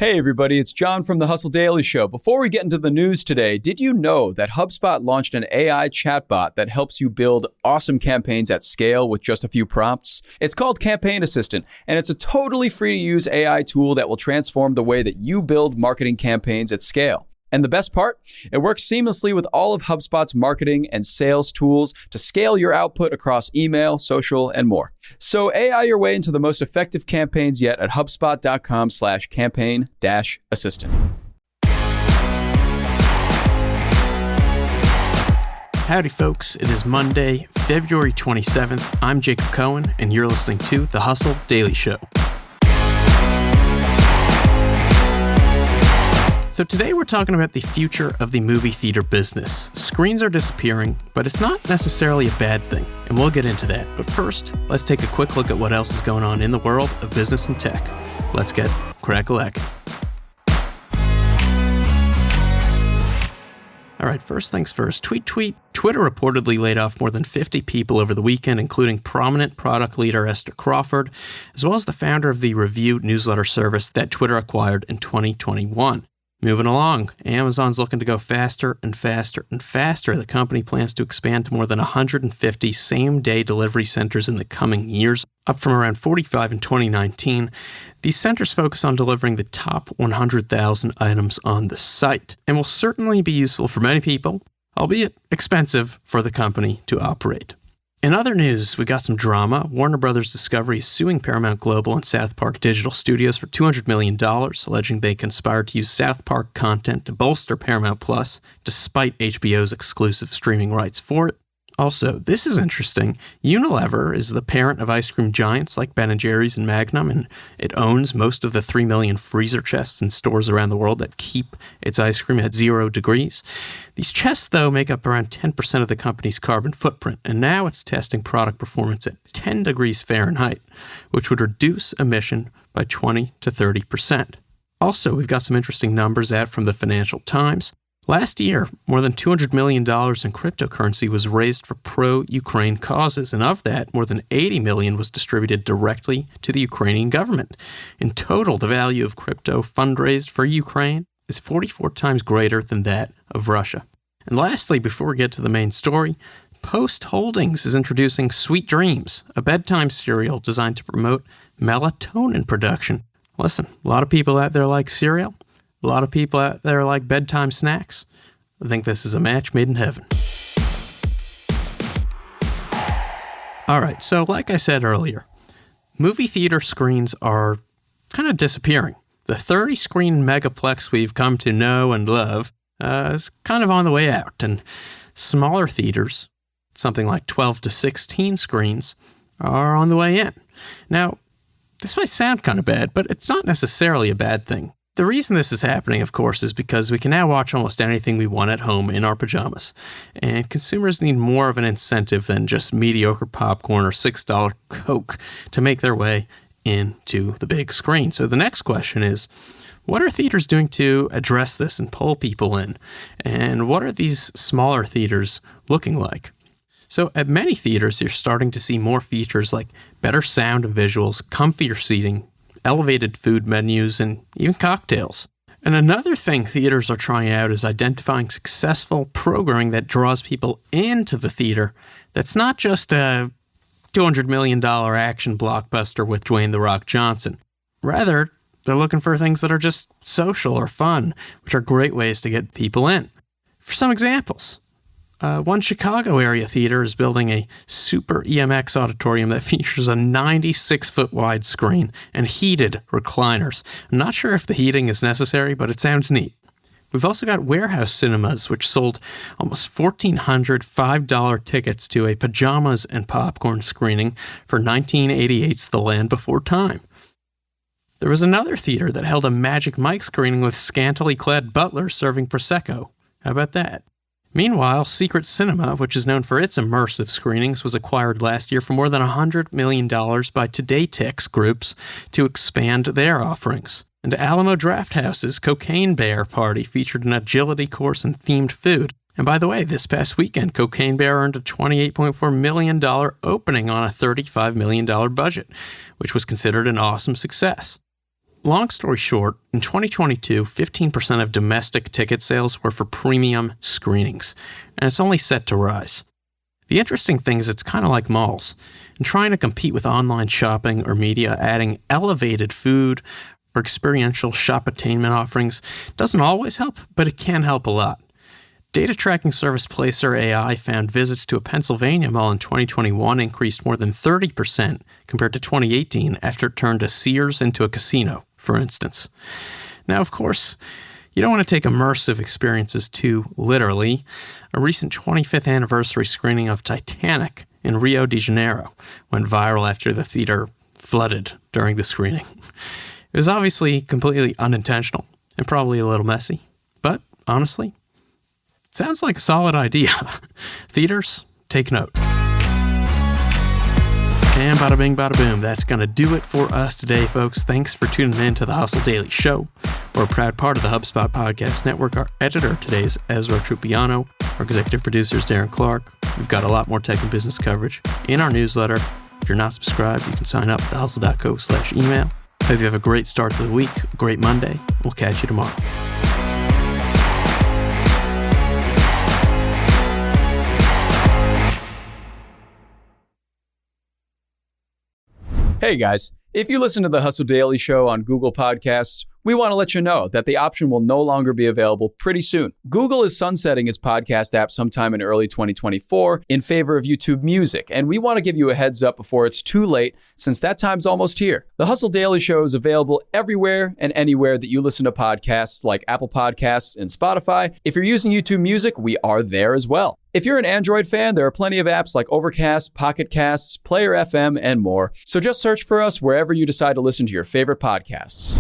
Hey everybody, it's John from the Hustle Daily Show. Before we get into the news today, did you know that HubSpot launched an AI chatbot that helps you build awesome campaigns at scale with just a few prompts? It's called Campaign Assistant, and it's a totally free-to-use AI tool that will transform the way that you build marketing campaigns at scale. And the best part? It works seamlessly with all of HubSpot's marketing and sales tools to scale your output across email, social, and more. So AI your way into the most effective campaigns yet at HubSpot.com/campaign-assistant. Howdy folks, it is Monday, February 27th. I'm Jacob Cohen, and you're listening to The Hustle Daily Show. So today we're talking about the future of the movie theater business. Screens are disappearing, but it's not necessarily a bad thing, and we'll get into that. But first, let's take a quick look at what else is going on in the world of business and tech. Let's get crack-a-lackin'. All right, first things first. Tweet. Twitter reportedly laid off more than 50 people over the weekend, including prominent product leader Esther Crawford, as well as the founder of the Review newsletter service that Twitter acquired in 2021. Moving along, Amazon's looking to go faster and faster and faster. The company plans to expand to more than 150 same-day delivery centers in the coming years, up from around 45 in 2019. These centers focus on delivering the top 100,000 items on the site, and will certainly be useful for many people, albeit expensive for the company to operate. In other news, we got some drama. Warner Brothers Discovery is suing Paramount Global and South Park Digital Studios for $200 million, alleging they conspired to use South Park content to bolster Paramount Plus, despite HBO's exclusive streaming rights for it. Also, this is interesting. Unilever is the parent of ice cream giants like Ben & Jerry's and Magnum, and it owns most of the 3 million freezer chests in stores around the world that keep its ice cream at 0 degrees. These chests, though, make up around 10% of the company's carbon footprint, and now it's testing product performance at 10 degrees Fahrenheit, which would reduce emission by 20 to 30%. Also, we've got some interesting numbers out from the Financial Times. Last year, more than $200 million in cryptocurrency was raised for pro-Ukraine causes, and of that, more than $80 million was distributed directly to the Ukrainian government. In total, the value of crypto fundraised for Ukraine is 44 times greater than that of Russia. And lastly, before we get to the main story, Post Holdings is introducing Sweet Dreams, a bedtime cereal designed to promote melatonin production. Listen, a lot of people out there like cereal. A lot of people out there like bedtime snacks. I think this is a match made in heaven. All right, so like I said earlier, movie theater screens are kind of disappearing. The 30-screen megaplex we've come to know and love is kind of on the way out, and smaller theaters, something like 12 to 16 screens, are on the way in. Now, this might sound kind of bad, but it's not necessarily a bad thing. The reason this is happening, of course, is because we can now watch almost anything we want at home in our pajamas. And consumers need more of an incentive than just mediocre popcorn or $6 Coke to make their way into the big screen. So the next question is, what are theaters doing to address this and pull people in? And what are these smaller theaters looking like? So at many theaters, you're starting to see more features like better sound and visuals, comfier seating, elevated food menus, and even cocktails. And another thing theaters are trying out is identifying successful programming that draws people into the theater that's not just a $200 million action blockbuster with Dwayne "The Rock" Johnson. Rather, they're looking for things that are just social or fun, which are great ways to get people in. For some examples, one Chicago area theater is building a super EMX auditorium that features a 96-foot wide screen and heated recliners. I'm not sure if the heating is necessary, but it sounds neat. We've also got Warehouse Cinemas, which sold almost 1,400 $5 tickets to a pajamas and popcorn screening for 1988's The Land Before Time. There was another theater that held a Magic Mike screening with scantily clad butlers serving Prosecco. How about that? Meanwhile, Secret Cinema, which is known for its immersive screenings, was acquired last year for more than $100 million by Today Tix groups to expand their offerings. And Alamo Drafthouse's Cocaine Bear Party featured an agility course and themed food. And by the way, this past weekend, Cocaine Bear earned a $28.4 million opening on a $35 million budget, which was considered an awesome success. Long story short, in 2022, 15% of domestic ticket sales were for premium screenings, and it's only set to rise. The interesting thing is it's kind of like malls. In trying to compete with online shopping or media, adding elevated food or experiential shop-attainment offerings doesn't always help, but it can help a lot. Data tracking service Placer AI found visits to a Pennsylvania mall in 2021 increased more than 30% compared to 2018 after it turned a Sears into a casino, for instance. Now, of course, you don't want to take immersive experiences too literally. A recent 25th anniversary screening of Titanic in Rio de Janeiro went viral after the theater flooded during the screening. It was obviously completely unintentional and probably a little messy, but honestly, sounds like a solid idea. Theaters, take note. And bada bing, bada boom. That's going to do it for us today, folks. Thanks for tuning in to the Hustle Daily Show. We're a proud part of the HubSpot Podcast Network. Our editor today is Ezra Trupiano. Our executive producer is Darren Clarke. We've got a lot more tech and business coverage in our newsletter. If you're not subscribed, you can sign up at thehustle.co/email. Hope you have a great start to the week, a great Monday. We'll catch you tomorrow. Hey guys, if you listen to the Hustle Daily Show on Google Podcasts, we want to let you know that the option will no longer be available pretty soon. Google is sunsetting its podcast app sometime in early 2024 in favor of YouTube Music, and we want to give you a heads up before it's too late since that time's almost here. The Hustle Daily Show is available everywhere and anywhere that you listen to podcasts like Apple Podcasts and Spotify. If you're using YouTube Music, we are there as well. If you're an Android fan, there are plenty of apps like Overcast, Pocket Casts, Player FM, and more. So just search for us wherever you decide to listen to your favorite podcasts.